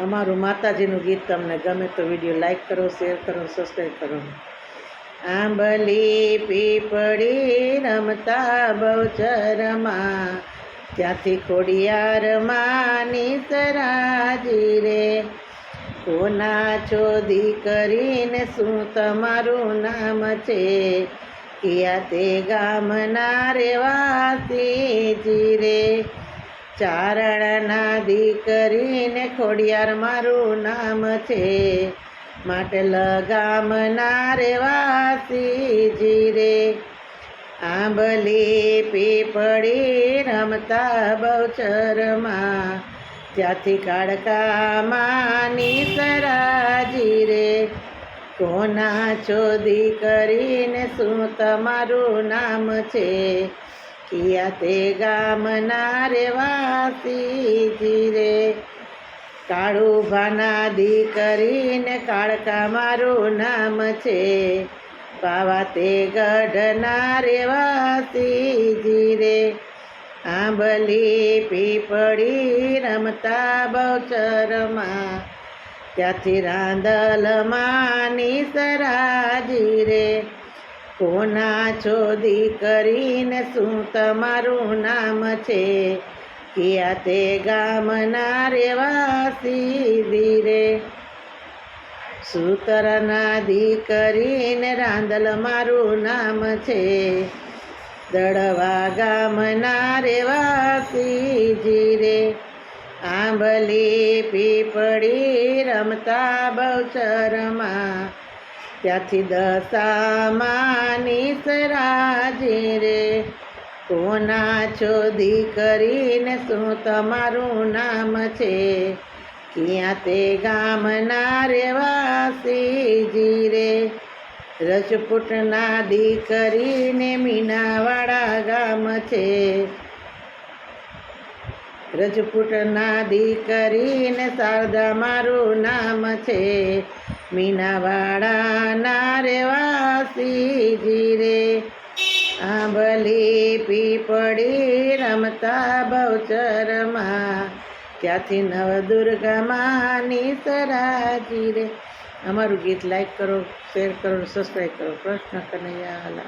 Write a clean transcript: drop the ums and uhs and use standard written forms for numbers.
અમારું માતાજીનું ગીત તમને ગમે તો વિડીયો લાઈક કરો, શેર કરો, સબસ્ક્રાઈબ કરો. આંબલી પીપળી રમતા બહુચરમાં, ત્યાંથી ખોડિયાર માની સરાજી રે. કોના છો દીકરીને શું તમારું નામ છે, કિયા તે ગામના રેવાસીજી રે. ચારણના દીકરીને ખોડિયાર મારું નામ છે, માટે લગામના રેવાસીજી રે. આંબલી પીપળી રમતા બહુચરમાં, ત્યાંથી કાળકા માની સરાજી રે. કોના છો દીકરીને શું તમારું નામ છે, કિયા તે ગામના રેવાસીજી રે. કાળુભાના દીકરીને કાળકા મારું નામ છે, પાવા તે ગઢના રેવાસીજી રે. આંબલી પીપળી રમતા બહુચરમાં, ત્યાંથી રાંદલ માની સરાજી રે. કોના છો દીકરીને શું તમારું નામ છે, કિયા તે ગામના રેવાસીજી રે. સૂતરના દીકરીને રાંદલ મારું નામ છે, દળવા ગામના રેવાસીજી રે. આંબલી પીપળી રમતા બહુચરમાં, ત્યાંથી દશામાની સરાજી રે. કોના છો દીકરીને શું તમારું નામ છે, કિયા તે ગામના રેવાસીજી રે. રજપૂતના દીકરીને મીનાવાડા ગામ છે, રજપૂતના દીકરીને શારદા મારું નામ છે, મીનાવાડાના રેવાસીજી રે. આંબલી પીપળી રમતા બહુચરમાં, ત્યાંથી નવદુર્ગા માની સરાજી રે. અમારું ગીત લાઈક કરો, શેર કરો, સબસ્ક્રાઈબ કરો. કૃષ્ણ કનૈયા લાલ.